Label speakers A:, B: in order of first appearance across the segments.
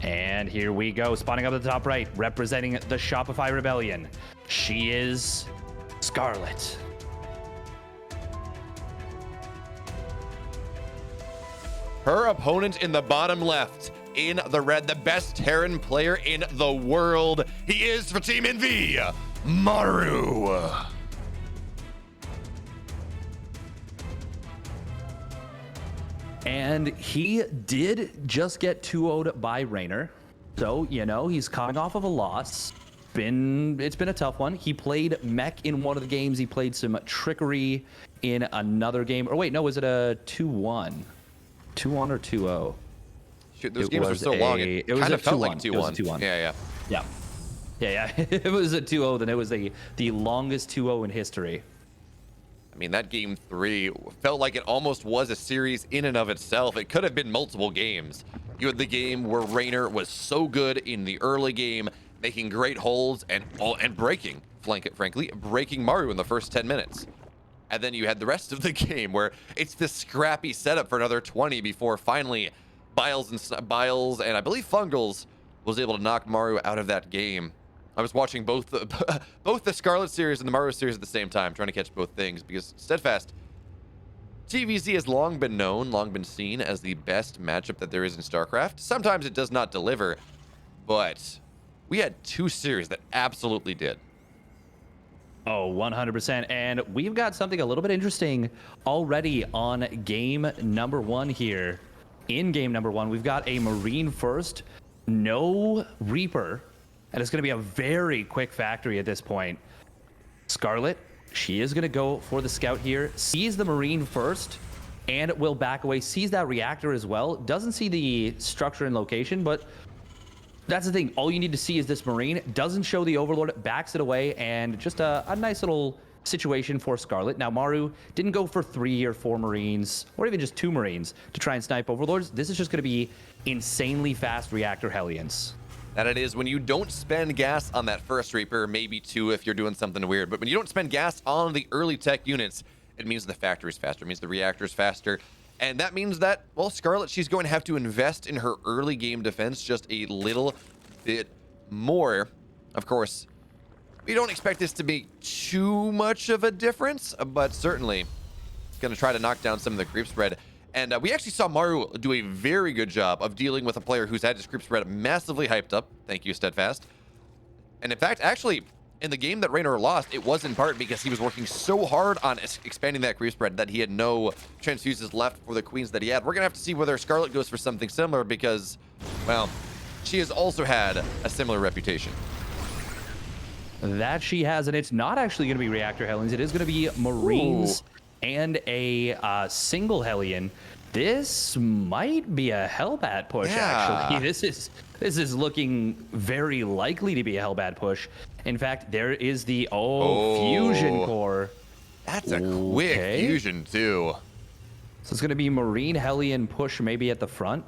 A: And here we go, spawning up at the top right, representing the Shopify Rebellion. She is Scarlett.
B: Her opponent in the bottom left, in the red, the best Terran player in the world. He is for Team NV, Maru.
A: And he did just get 2-0'd by Raynor. So, you know, he's coming off of a loss. It's been a tough one. He played mech in one of the games. He played some trickery in another game. Or wait, no, was it a 2-1? 2-1 or 2-0?
B: Shoot, those games were so long. It kind of felt like 2-1.
A: It was a 2-1.
B: Yeah.
A: It was a 2-0, then it was the longest 2-0 in history.
B: I mean, that game 3 felt like it almost was a series in and of itself. It could have been multiple games. You had the game where Raynor was so good in the early game, making great holds and breaking, frankly, breaking Maru in the first 10 minutes. And then you had the rest of the game where it's this scrappy setup for another 20 before finally Biles and I believe Fungals was able to knock Maru out of that game. I was watching both the Scarlett series and the Maru series at the same time, trying to catch both things, because Steadfast TVZ has long been seen as the best matchup that there is in StarCraft. Sometimes it does not deliver, but we had 2 series that absolutely did.
A: Oh, 100%. And we've got something a little bit interesting already on game number 1 here. In game number 1, we've got a Marine first, no Reaper. And it's going to be a very quick factory at this point. Scarlett, she is going to go for the scout here. Sees the Marine first and will back away. Sees that reactor as well. Doesn't see the structure and location, but that's the thing. All you need to see is this Marine. Doesn't show the Overlord, backs it away, and just a nice little situation for Scarlett. Now, Maru didn't go for 3 or 4 Marines, or even just 2 Marines to try and snipe Overlords. This is just going to be insanely fast reactor Hellions.
B: That it is when you don't spend gas on that first Reaper, maybe 2 if you're doing something weird, but when you don't spend gas on the early tech units, it means the factory's faster, it means the reactor's faster, and that means that, well, Scarlett, she's going to have to invest in her early game defense just a little bit more. Of course, we don't expect this to be too much of a difference, but certainly going to try to knock down some of the creep spread. And we actually saw Maru do a very good job of dealing with a player who's had his creep spread massively hyped up. Thank you, Steadfast. And in fact, actually, in the game that Raynor lost, it was in part because he was working so hard on expanding that creep spread that he had no transfuses left for the queens that he had. We're going to have to see whether Scarlett goes for something similar because, well, she has also had a similar reputation.
A: That she has, and it's not actually going to be reactor Hellions. It is going to be Marines. Ooh. And a single Hellion. This might be a Hellbat push, actually. This is looking very likely to be a Hellbat push. In fact, there is the fusion core.
B: That's a quick fusion too.
A: So it's going to be Marine Hellion push maybe at the front.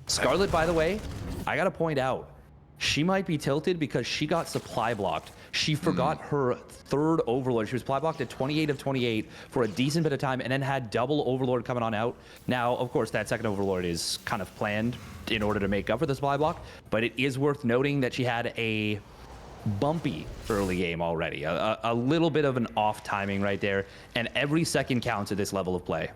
A: Scarlett, by the way, I got to point out, she might be tilted because she got supply blocked. She forgot her 3rd Overlord. She was supply blocked at 28 of 28 for a decent bit of time and then had double Overlord coming on out. Now, of course, that 2nd Overlord is kind of planned in order to make up for the supply block, but it is worth noting that she had a bumpy early game already. A little bit of an off timing right there, and every second counts at this level of play.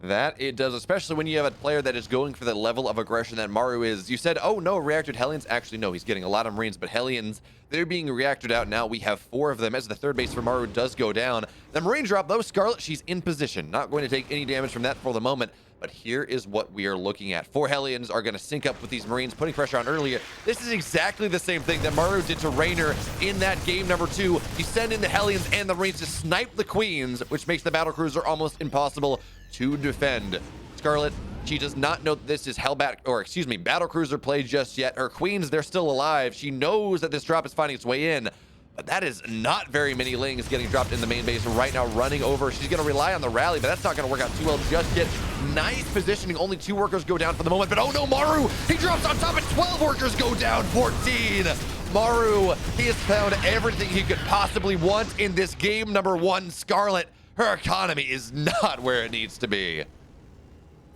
B: That it does, especially when you have a player that is going for the level of aggression that Maru is. You said, oh no, reactored Hellions. Actually, no, he's getting a lot of Marines, but Hellions, they're being reactored out now. We have 4 of them as the 3rd base for Maru does go down. The Marine drop, though, Scarlett, she's in position. Not going to take any damage from that for the moment, but here is what we are looking at. 4 Hellions are going to sync up with these Marines, putting pressure on earlier. This is exactly the same thing that Maru did to Raynor in that game number 2. You send in the Hellions and the Marines to snipe the Queens, which makes the Battlecruiser almost impossible to defend. Scarlett, she does not know that this is Battlecruiser play just yet. Her Queens, they're still alive. She knows that this drop is finding its way in, but that is not very many Lings getting dropped in the main base right now, running over. She's going to rely on the rally, but that's not going to work out too well just yet. Nice positioning. Only 2 workers go down for the moment, but oh no, Maru, he drops on top and 12 workers go down, 14. Maru, he has found everything he could possibly want in this game number 1. Scarlett, her economy is not where it needs to be.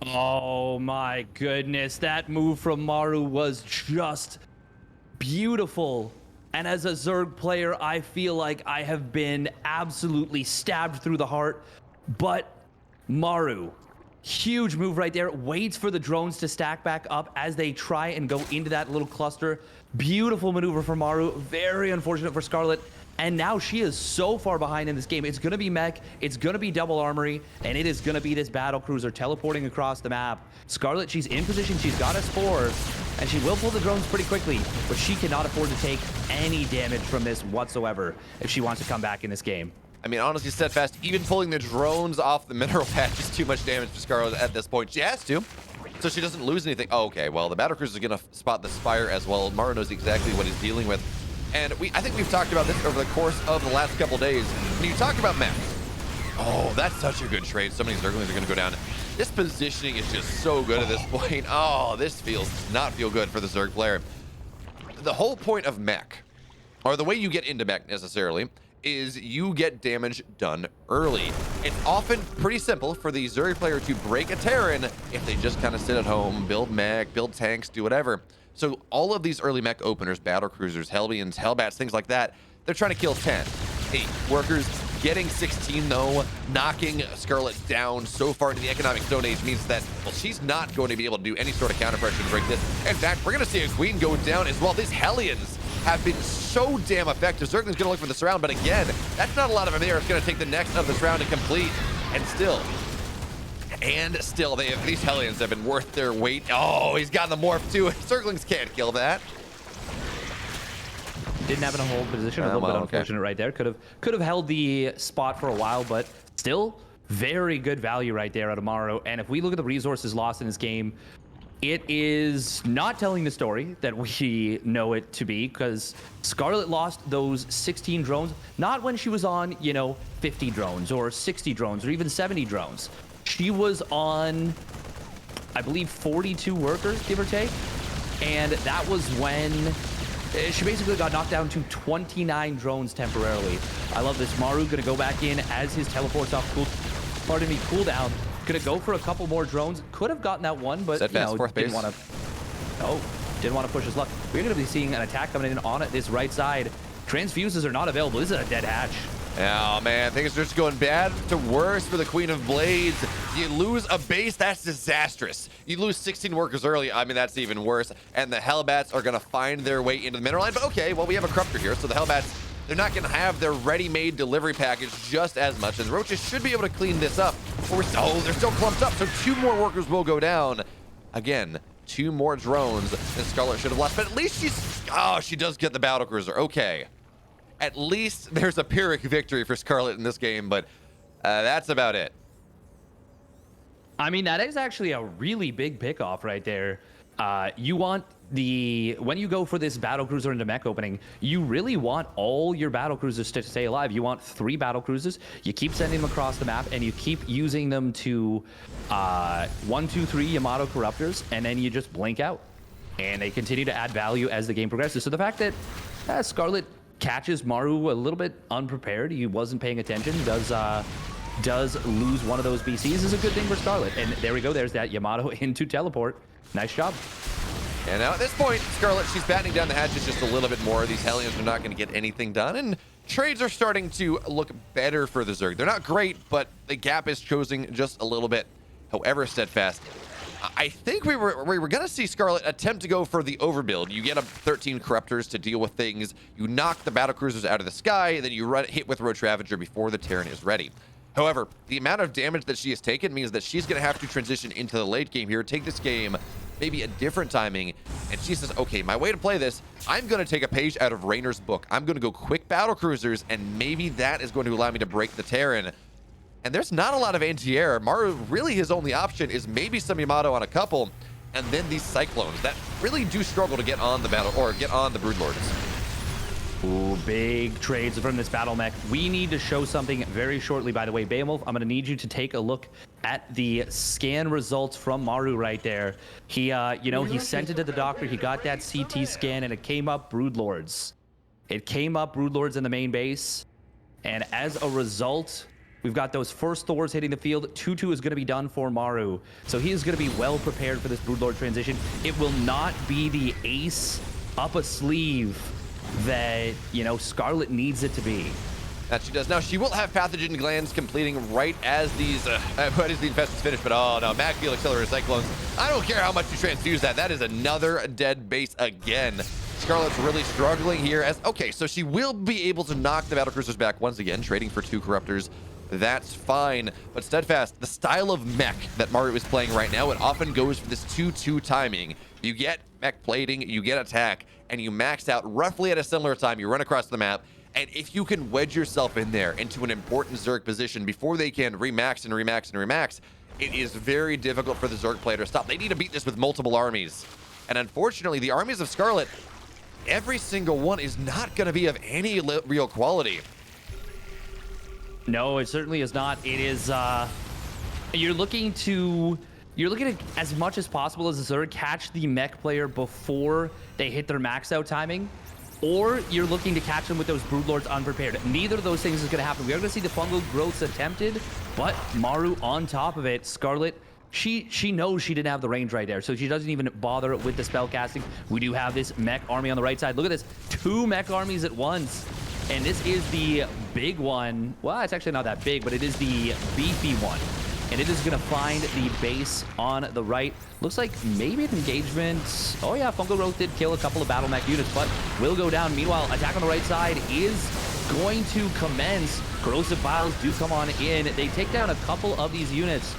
A: Oh my goodness, that move from Maru was just beautiful. And as a Zerg player, I feel like I have been absolutely stabbed through the heart. But Maru, huge move right there, waits for the drones to stack back up as they try and go into that little cluster. Beautiful maneuver for Maru, very unfortunate for Scarlett. And now she is so far behind in this game. It's going to be mech, it's going to be double armory, and it is going to be this battle cruiser teleporting across the map. Scarlett, she's in position, she's got S4, and she will pull the drones pretty quickly, but she cannot afford to take any damage from this whatsoever if she wants to come back in this game.
B: I mean, honestly, Steadfast, even pulling the drones off the mineral patch is too much damage to Scarlett at this point. She has to, so she doesn't lose anything. Oh, okay, well, the battlecruiser is going to spot the Spire as well. Maru knows exactly what he's dealing with. And I think we've talked about this over the course of the last couple days. When you talk about mech, oh, that's such a good trade. So many Zerglings are going to go down. This positioning is just so good at this point. Oh, this does not feel good for the Zerg player. The whole point of mech, or the way you get into mech necessarily, is you get damage done early. It's often pretty simple for the Zerg player to break a Terran if they just kind of sit at home, build mech, build tanks, do whatever. So all of these early mech openers, battle cruisers, Helbians, Hellbats, things like that, they're trying to kill 10, 8 workers. Getting 16 though, knocking Scarlett down so far into the economic stone age means that, well, she's not going to be able to do any sort of counter pressure to break this. In fact, we're going to see a queen go down as well. These Hellions have been so damn effective. Zergling's going to look for this round, but again, that's not a lot of them there. It's going to take the next of this round to complete. And still, these Hellions have been worth their weight. Oh, he's got the morph too. Zerglings can't kill that.
A: Didn't have it in a hold position. A little bit unfortunate right there. Could have held the spot for a while, but still very good value right there out of Maru. And if we look at the resources lost in this game, it is not telling the story that we know it to be, because Scarlett lost those 16 drones, not when she was on, 50 drones or 60 drones or even 70 drones. She was on, I believe, 42 workers, give or take. And that was when she basically got knocked down to 29 drones temporarily. I love this. Maru gonna go back in as his teleports off cooldown. Gonna go for a couple more drones. Could have gotten that one, but didn't want to push his luck. We're gonna be seeing an attack coming in on this right side. Transfuses are not available. This is a dead hatch.
B: Oh man, things are just going bad to worse for the Queen of Blades. You lose a base, that's disastrous. You lose 16 workers early, I mean, that's even worse. And the Hellbats are gonna find their way into the mineral line. But okay, well, we have a Corruptor here, so the Hellbats, they're not gonna have their ready-made delivery package just as much. And Roaches should be able to clean this up. They're still clumped up, so 2 more workers will go down. Again, 2 more drones that Scarlett should have lost, but at least she does get the battlecruiser, okay. At least there's a Pyrrhic victory for Scarlett in this game, but that's about it.
A: I mean, that is actually a really big pickoff right there. You want when you go for this battlecruiser into mech opening, you really want all your battlecruisers to stay alive. You want 3 battlecruisers. You keep sending them across the map, and you keep using them to 1, 2, 3 Yamato Corruptors, and then you just blink out. And they continue to add value as the game progresses. So the fact that Scarlett catches Maru a little bit unprepared, he wasn't paying attention, does lose one of those BCs, is a good thing for Scarlett. And there we go, there's that Yamato into teleport. Nice job.
B: And now at this point, Scarlett, she's battening down the hatches just a little bit more. These Hellions are not going to get anything done, and trades are starting to look better for the Zerg. They're not great, but the gap is closing just a little bit. However, Steadfast, I think we were going to see Scarlett attempt to go for the overbuild. You get up 13 Corruptors to deal with things. You knock the battlecruisers out of the sky, and then you hit with Roach Ravager before the Terran is ready. However, the amount of damage that she has taken means that she's going to have to transition into the late game here, take this game maybe a different timing, and she says, okay, my way to play this, I'm going to take a page out of Raynor's book. I'm going to go quick battlecruisers, and maybe that is going to allow me to break the Terran. And there's not a lot of anti-air. Maru, really his only option is maybe some Yamato on a couple, and then these Cyclones that really do struggle to get on the battle, or get on the Broodlords.
A: Ooh, big trades from this battle mech. We need to show something very shortly, by the way. Beowulf, I'm going to need you to take a look at the scan results from Maru right there. He, he sent it to the doctor. He got that CT scan, and it came up Broodlords. It came up Broodlords in the main base, and as a result, We've got those first Thors hitting the field. 2-2 is going to be done for Maru. So he is going to be well prepared for this Broodlord transition. It will not be the ace up a sleeve that, you know, Scarlett needs it to be.
B: That she does. Now, she will have Pathogen Glands completing right as these, what is the infestors finish, but oh no, Magfield Accelerator Cyclones. I don't care how much you transfuse that. That is another dead base again. Scarlett's really struggling here as, okay, so she will be able to knock the Battlecruisers back once again, trading for 2 Corruptors. That's fine. But Steadfast, the style of mech that Maru is playing right now, it often goes for this 2-2 timing. You get mech plating, you get attack, and you max out roughly at a similar time. You run across the map, and if you can wedge yourself in there into an important Zerg position before they can remax and remax and remax, it is very difficult for the Zerg player to stop. They need to beat this with multiple armies. And unfortunately, the armies of Scarlett, every single one is not going to be of any real quality.
A: No, it certainly is not. It is, you're looking to as much as possible as a Zerg catch the mech player before they hit their max out timing, or you're looking to catch them with those Broodlords unprepared. Neither of those things is going to happen. We are going to see the fungal growths attempted, but Maru on top of it. Scarlett, she knows she didn't have the range right there, so she doesn't even bother with the spell casting. We do have this mech army on the right side. Look at this, 2 mech armies at once. And this is the big one. Well, it's actually not that big, but it is the beefy one. And it is going to find the base on the right. Looks like maybe an engagement. Oh yeah, Fungal Growth did kill a couple of battle mech units, but will go down. Meanwhile, attack on the right side is going to commence. Corrosive Vials do come on in. They take down a couple of these units.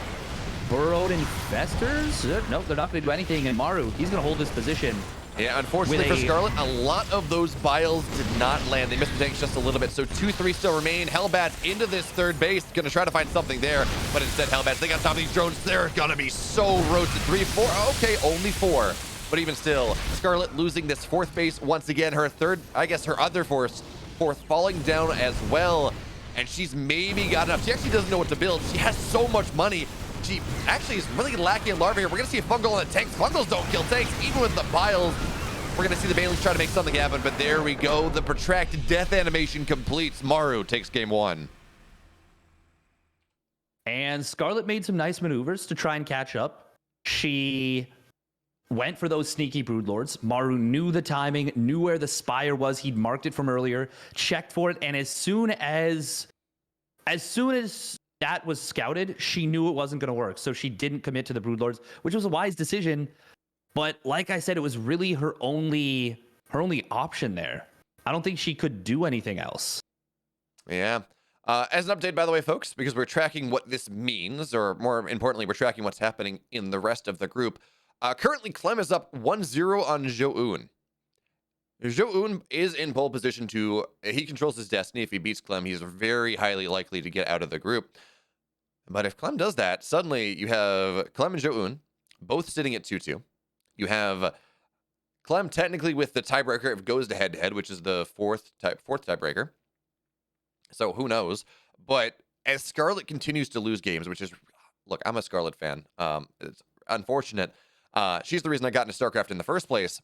A: Burrowed Infestors? Nope, they're not going to do anything. And Maru, he's going to hold this position.
B: Yeah, unfortunately for Scarlett, a lot of those biles did not land. They missed the tanks just a little bit, so 2-3 still remain. Hellbats into this third base, gonna try to find something there, but instead Hellbats, they got top of these drones. They're gonna be so roasted. 3, 4, okay, only 4. But even still, Scarlett losing this 4th base once again. Her third, I guess her other fourth falling down as well. And she's maybe got enough. She actually doesn't know what to build. She has so much money. She actually is really lacking in larva here. We're going to see a fungal on the tanks. Fungals don't kill tanks, even with the biles. We're going to see the Baileys try to make something happen, but there we go. The protracted death animation completes. Maru takes game 1.
A: And Scarlett made some nice maneuvers to try and catch up. She went for those sneaky Broodlords. Maru knew the timing, knew where the Spire was. He'd marked it from earlier, checked for it, and as soon as that was scouted, she knew it wasn't going to work. So she didn't commit to the Broodlords, which was a wise decision. But like I said, it was really her only option there. I don't think she could do anything else.
B: Yeah. As an update, by the way, folks, because we're tracking what this means, or more importantly, we're tracking what's happening in the rest of the group. Currently, Clem is up 1-0 on Jo'un. Jo'un is in pole position to, he controls his destiny. If he beats Clem, he's very highly likely to get out of the group. But if Clem does that, suddenly you have Clem and Jo'un both sitting at 2-2. You have Clem technically with the tiebreaker if it goes to head-to-head, which is the fourth tiebreaker. So who knows? But as Scarlett continues to lose games, which is, look, I'm a Scarlett fan. It's unfortunate. She's the reason I got into StarCraft in the first place.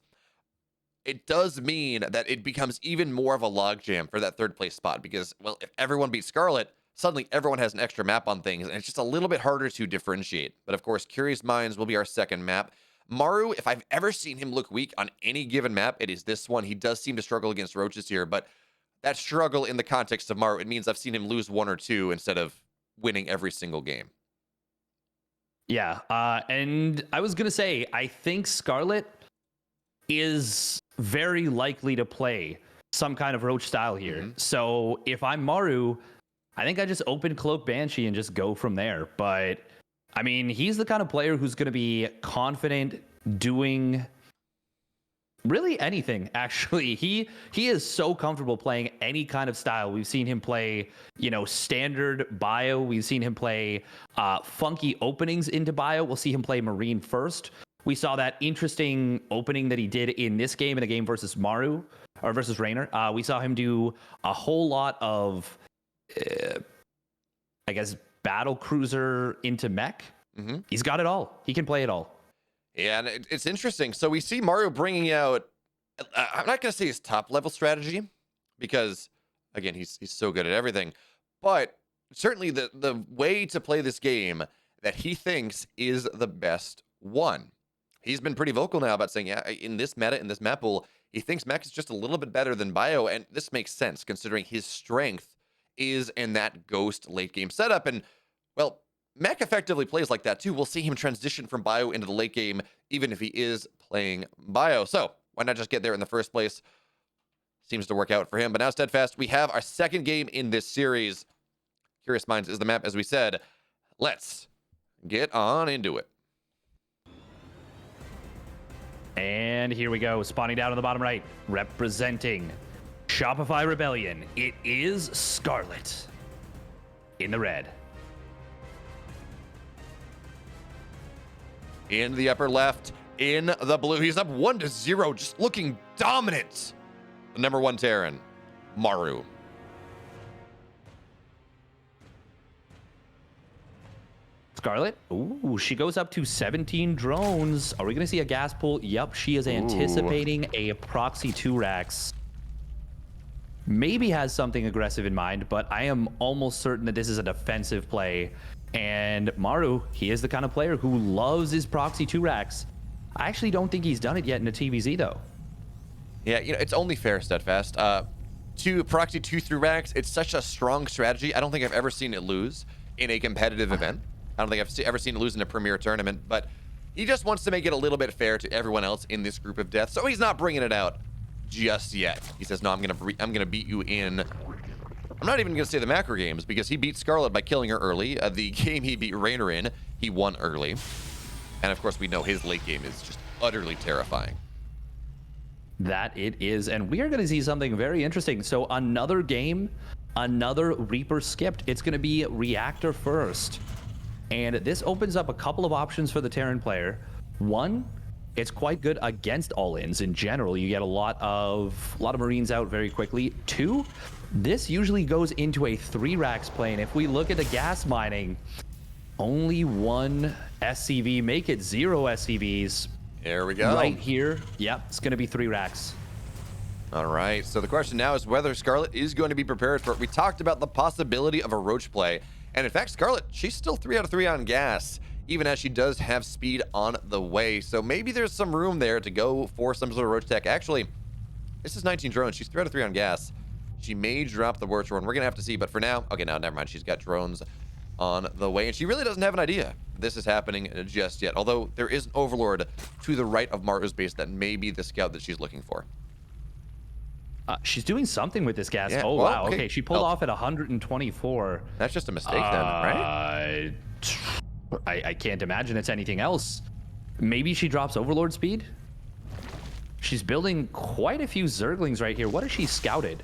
B: It does mean that it becomes even more of a logjam for that 3rd place spot because, well, if everyone beats Scarlett, suddenly everyone has an extra map on things, and it's just a little bit harder to differentiate. But of course, Curious Minds will be our 2nd map. Maru, if I've ever seen him look weak on any given map, it is this one. He does seem to struggle against roaches here, but that struggle in the context of Maru, it means I've seen him lose 1 or 2 instead of winning every single game.
A: Yeah, and I was going to say, I think Scarlett is very likely to play some kind of roach style here. Mm-hmm. So if I'm Maru, I think I just open Cloak Banshee and just go from there. But I mean, he's the kind of player who's going to be confident doing really anything, actually. He is so comfortable playing any kind of style. We've seen him play, standard bio. We've seen him play funky openings into bio. We'll see him play Marine first. We saw that interesting opening that he did in this game, in a game versus Maru, or versus Raynor. We saw him do a whole lot of, battle cruiser into mech. Mm-hmm. He's got it all. He can play it all.
B: Yeah, and it's interesting. So we see Maru bringing out, I'm not going to say his top level strategy, because, again, he's so good at everything. But certainly the way to play this game that he thinks is the best one. He's been pretty vocal now about saying, yeah, in this meta, in this map pool, he thinks Mech is just a little bit better than Bio, and this makes sense considering his strength is in that Ghost late game setup. And, well, Mech effectively plays like that too. We'll see him transition from Bio into the late game, even if he is playing Bio. So, why not just get there in the first place? Seems to work out for him. But now, Steadfast, we have our second game in this series. Curious Minds is the map, as we said. Let's get on into it.
A: And here we go, spawning down on the bottom right, representing Shopify Rebellion. It is Scarlett in the red.
B: In the upper left, in the blue. He's up 1-0, just looking dominant. The number 1 Terran, Maru.
A: Scarlett, ooh, she goes up to 17 drones. Are we going to see a gas pool? Yep, she is anticipating a proxy 2 racks. Maybe has something aggressive in mind, but I am almost certain that this is a defensive play. And Maru, he is the kind of player who loves his proxy 2 racks. I actually don't think he's done it yet in a TVZ, though.
B: Yeah, you know, it's only fair, Steadfast. To proxy 2 through racks, it's such a strong strategy. I don't think I've ever seen it lose in a competitive event. I don't think I've ever seen it lose in a premier tournament, but he just wants to make it a little bit fair to everyone else in this group of death, so he's not bringing it out just yet. He says, no, I'm gonna beat you in... I'm not even gonna say the macro games, because he beat Scarlett by killing her early. The game he beat Raynor in, he won early. And of course, we know his late game is just utterly terrifying.
A: That it is, and we are going to see something very interesting. So another game, another Reaper skipped. It's going to be Reactor first. And this opens up a couple of options for the Terran player. One, it's quite good against all-ins in general. You get a lot of Marines out very quickly. Two, this usually goes into a 3 racks play. And if we look at the gas mining, only 1 SCV, make it 0 SCVs.
B: There we go.
A: Right here. Yep, it's going to be 3 racks.
B: All right, so the question now is whether Scarlett is going to be prepared for it. We talked about the possibility of a Roach play. And in fact, Scarlett, she's still 3 out of 3 on gas, even as she does have speed on the way. So maybe there's some room there to go for some sort of Roach tech. Actually, this is 19 drones. She's 3 out of 3 on gas. She may drop the Roach drone. We're going to have to see. But for now, okay, no, never mind. She's got drones on the way. And she really doesn't have an idea this is happening just yet. Although there is an Overlord to the right of Maru's base that may be the scout that she's looking for.
A: She's doing something with this gas.
B: Yeah.
A: Oh,
B: Well,
A: wow.
B: okay.
A: Okay, she pulled off at 124.
B: That's just a mistake then, right?
A: I can't imagine it's anything else. Maybe she drops Overlord speed? She's building quite a few Zerglings right here. What has she scouted?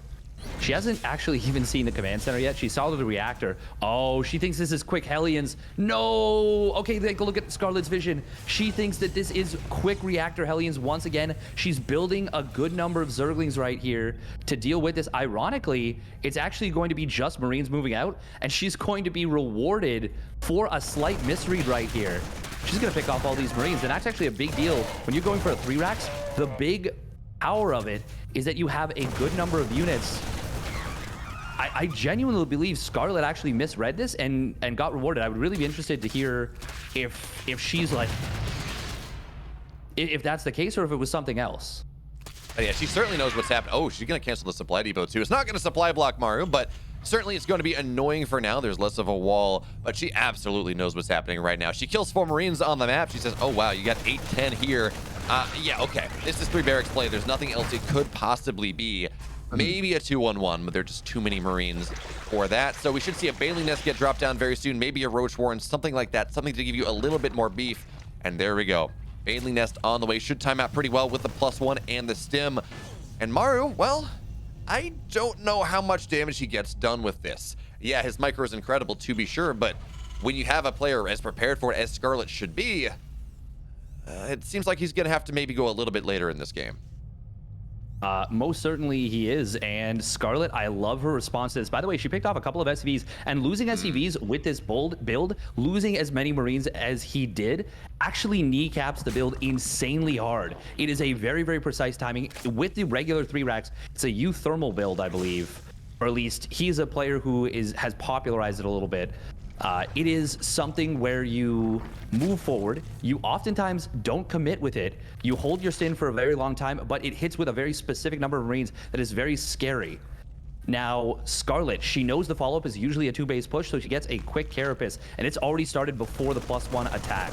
A: She hasn't actually even seen the command center yet. She saw the reactor. Oh, she thinks this is quick Hellions. No! Okay, take a look at Scarlett's vision. She thinks that this is quick reactor Hellions once again. She's building a good number of Zerglings right here to deal with this. Ironically, it's actually going to be just Marines moving out, and she's going to be rewarded for a slight misread right here. She's going to pick off all these Marines, and that's actually a big deal. When you're going for a 3 racks, the big power of it is that you have a good number of units. I genuinely believe Scarlett actually misread this and got rewarded. I would really be interested to hear if she's like, if that's the case or if it was something else.
B: But yeah, she certainly knows what's happening. Oh, she's going to cancel the supply depot too. It's not going to supply block Maru, but certainly it's going to be annoying for now. There's less of a wall, but she absolutely knows what's happening right now. She kills 4 Marines on the map. She says, oh, wow, you got 8-10 here. Yeah, okay. This is 3 barracks play. There's nothing else it could possibly be. Maybe a 2-1-1, but there are just too many Marines for that. So we should see a Bailey Nest get dropped down very soon. Maybe a Roach Warren, something like that. Something to give you a little bit more beef. And there we go. Bailey Nest on the way. Should time out pretty well with the +1 and the stim. And Maru, well, I don't know how much damage he gets done with this. Yeah, his micro is incredible to be sure, but when you have a player as prepared for it as Scarlett should be, it seems like he's going to have to maybe go a little bit later in this game.
A: Most certainly he is, and Scarlett, I love her response to this. By the way, she picked off a couple of SCVs, and losing SCVs with this bold build, losing as many Marines as he did, actually kneecaps the build insanely hard. It is a very, very precise timing. With the regular 3 racks, it's a euthermal build, I believe. or at least he's a player who has popularized it a little bit. It is something where you move forward. You oftentimes don't commit with it. You hold your stin for a very long time, but it hits with a very specific number of Marines that is very scary. Now, Scarlett, she knows the follow-up is usually a 2-base push, so she gets a quick Carapace, and it's already started before the +1 attack.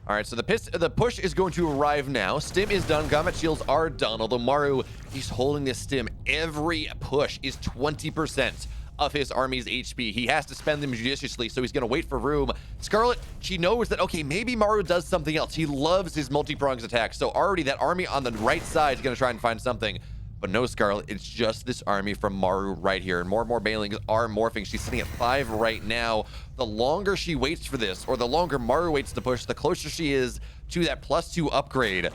B: All right, so the push is going to arrive now. Stim is done. Combat shields are done. Although Maru, he's holding this stim. Every push is 20% of his army's HP. He has to spend them judiciously, so he's going to wait for room. Scarlett, she knows that, okay, maybe Maru does something else. He loves his multi-prongs attack, so already that army on the right side is going to try and find something. But no, Scarlett, it's just this army from Maru right here. And more Banelings are morphing. She's sitting at 5 right now. The longer she waits for this, or the longer Maru waits to push, the closer she is to that +2 upgrade.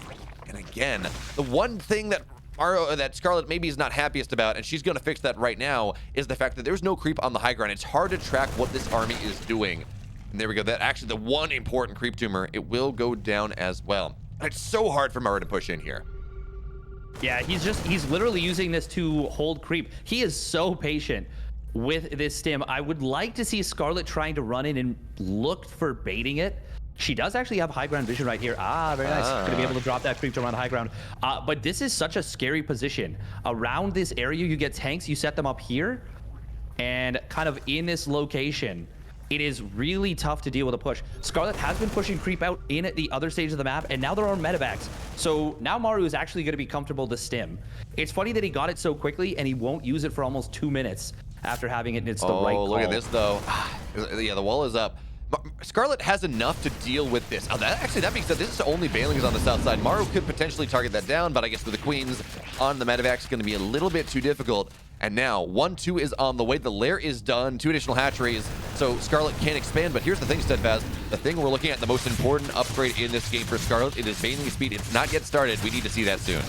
B: And again, the one thing that Scarlett maybe is not happiest about, and she's going to fix that right now, is the fact that there's no creep on the high ground. It's hard to track what this army is doing. And there we go. That actually the one important creep tumor, it will go down as well. And it's so hard for Maru to push in here.
A: Yeah, he's literally using this to hold creep. He is so patient with this stim. I would like to see Scarlett trying to run in and look for baiting it. She does actually have high ground vision right here. Very nice. Gonna be able to drop that creep to around the high ground. But this is such a scary position. Around this area, you get tanks, you set them up here, and kind of in this location, it is really tough to deal with a push. Scarlett has been pushing creep out in at the other stage of the map, and now there are medevacs. So now Maru is actually going to be comfortable to stim. It's funny that he got it so quickly, and he won't use it for almost 2 minutes after having it, and it's the right call.
B: Oh, look at this, though. Yeah, the wall is up. Scarlett has enough to deal with this. Oh, that means that this is only Banelings on the south side. Maru could potentially target that down, but I guess with the Queens on the medevacs, it's going to be a little bit too difficult. And now 1-2 is on the way. The lair is done. 2 additional hatcheries, so Scarlett can expand. But here's the thing, Steadfast. The thing we're looking at, the most important upgrade in this game for Scarlett, it is Baneling speed. It's not yet started. We need to see that soon.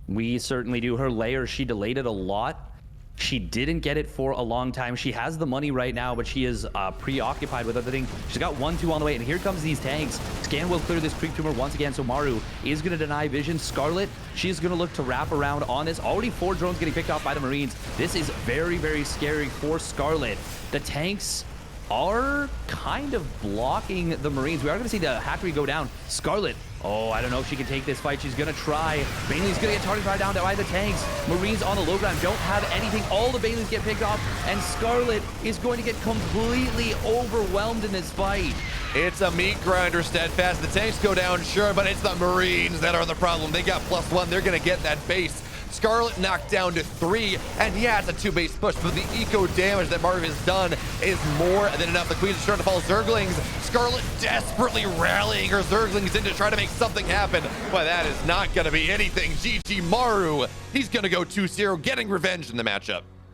A: We certainly do. Her lair, she delayed it a lot. She didn't get it for a long time. She has the money right now, but she is preoccupied with other things. She's got 1-2 on the way, and here comes these tanks. Scan will clear this creep tumor once again, so Maru is going to deny vision. Scarlett, she's going to look to wrap around on this. Already 4 drones getting picked off by the Marines. This is very, very scary for Scarlett. The tanks are kind of blocking the Marines. We are going to see the hatchery go down. Scarlett, oh, I don't know if she can take this fight. She's going to try. Baneling's going to get targeted right down by the tanks. Marines on the low ground don't have anything. All the Banelings get picked off, and Scarlett is going to get completely overwhelmed in this fight.
B: It's a meat grinder, Steadfast. The tanks go down, sure, but it's the Marines that are the problem. They got +1. They're going to get that base. Scarlett knocked down to 3, and yeah, it's a 2-base push, but the eco damage that Maru has done is more than enough. The Queens are starting to fall Zerglings. Scarlett desperately rallying her Zerglings in to try to make something happen, but that is not going to be anything. GG Maru, he's going to go 2-0, getting revenge in the matchup.